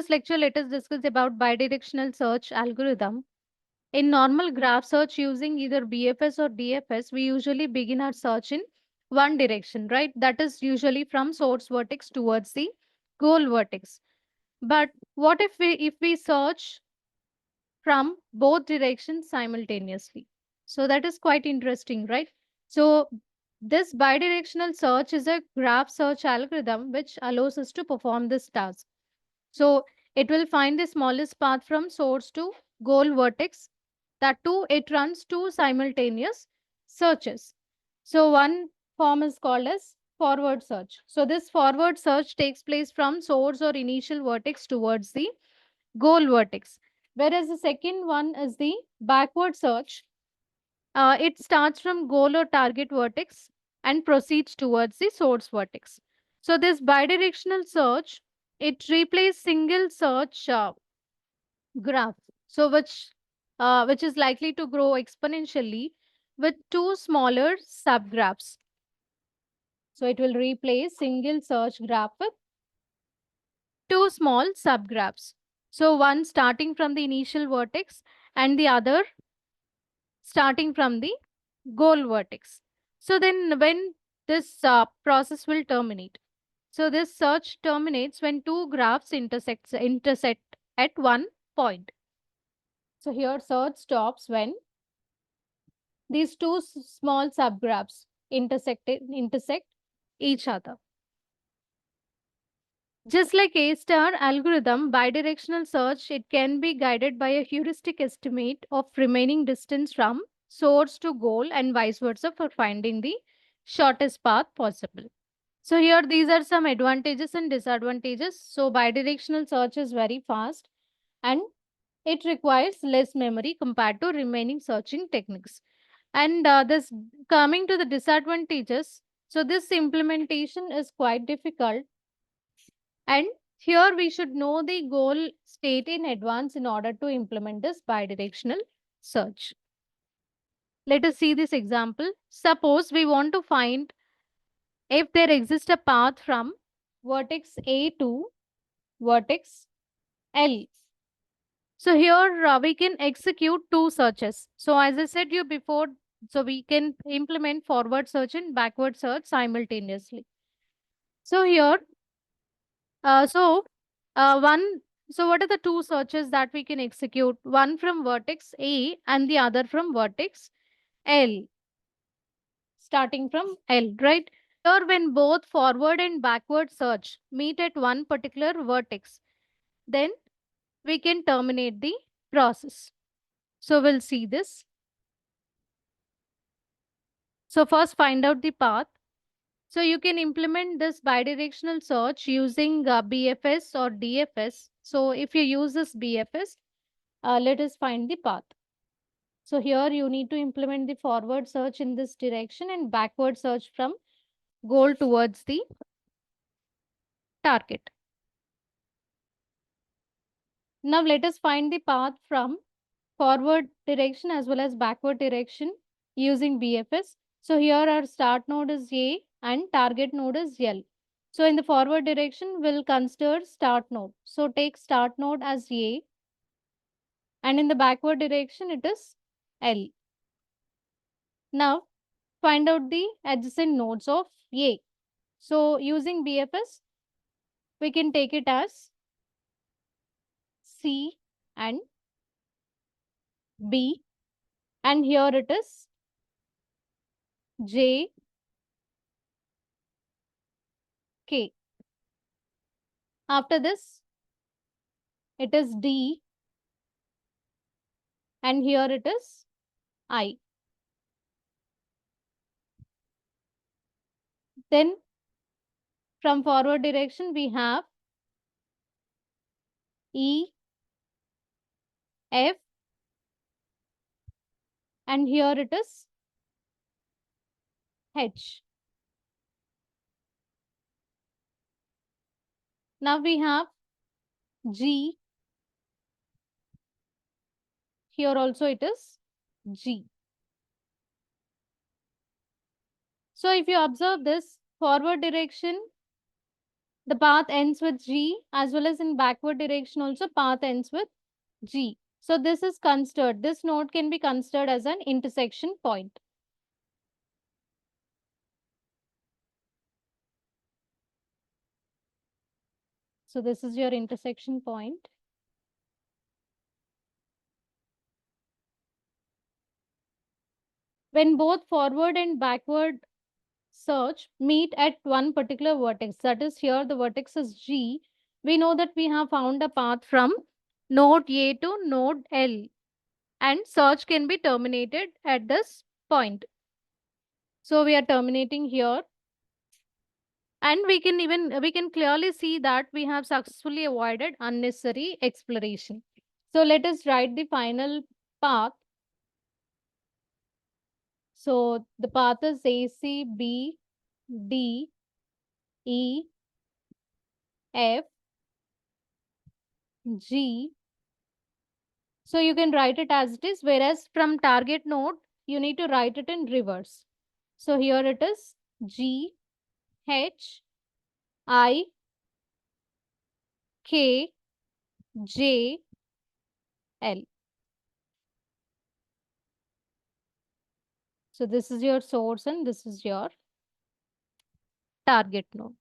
this lecture, let us discuss about bidirectional search algorithm. In normal graph search using either BFS or DFS, we usually begin our search in one direction, right? That is usually from source vertex towards the goal vertex. But what if we search from both directions simultaneously? So that is quite interesting, right? So this bidirectional search is a graph search algorithm which allows us to perform this task. So it will find the smallest path from source to goal vertex. That too, it runs two simultaneous searches. So one form is called as forward search. So this forward search takes place from source or initial vertex towards the goal vertex. Whereas the second one is the backward search. It starts from goal or target vertex and proceeds towards the source vertex. So this bidirectional search, it replaces single search graph. So which is likely to grow exponentially with two smaller subgraphs. So it will replace single search graph with two small subgraphs. So one starting from the initial vertex and the other starting from the goal vertex. So then when this process will terminate. So this search terminates when two graphs intersect at one point. So here search stops when these two small subgraphs intersect each other. Just like A star algorithm, bidirectional search, it can be guided by a heuristic estimate of remaining distance from source to goal and vice versa for finding the shortest path possible. So here these are some advantages and disadvantages. So bidirectional search is very fast and it requires less memory compared to remaining searching techniques. And this coming to the disadvantages, so this implementation is quite difficult. And here we should know the goal state in advance in order to implement this bidirectional search. Let us see this example. Suppose we want to find if there exists a path from vertex A to vertex L. So here we can execute two searches. So as I said you before, so we can implement forward search and backward search simultaneously. So here, uh, so one, so what are the two searches that we can execute? One from vertex A and the other from vertex L, starting from L, right? Here, when both forward and backward search meet at one particular vertex, then we can terminate the process. So we'll see this. So first find out the path. So you can implement this bidirectional search using BFS or DFS. So if you use this BFS, let us find the path. So here you need to implement the forward search in this direction and backward search from goal towards the target. Now let us find the path from forward direction as well as backward direction using BFS. So here our start node is A and target node is L. So in the forward direction, we'll consider start node. So take start node as A and in the backward direction, it is L. Now find out the adjacent nodes of A. So using BFS, we can take it as C and B, and here it is J, K. After this, it is D, and here it is I. Then from forward direction, we have E, F, and here it is H. Now we have G. Here also it is G. So if you observe this forward direction, The path ends with G, as well as in backward direction also path ends with G. So this is considered, this node can be considered as an intersection point. So this is your intersection point. When both forward and backward search meet at one particular vertex, that is here the vertex is G, we know that we have found a path from node A to node L, and search can be terminated at this point. So we are terminating here, and we can clearly see that we have successfully avoided unnecessary exploration. So let us write the final path. So the path is AC, B, D, E, F, G. So you can write it as it is, whereas from target node, you need to write it in reverse. So here it is G, H, I, K, J, L. So this is your source and this is your target node.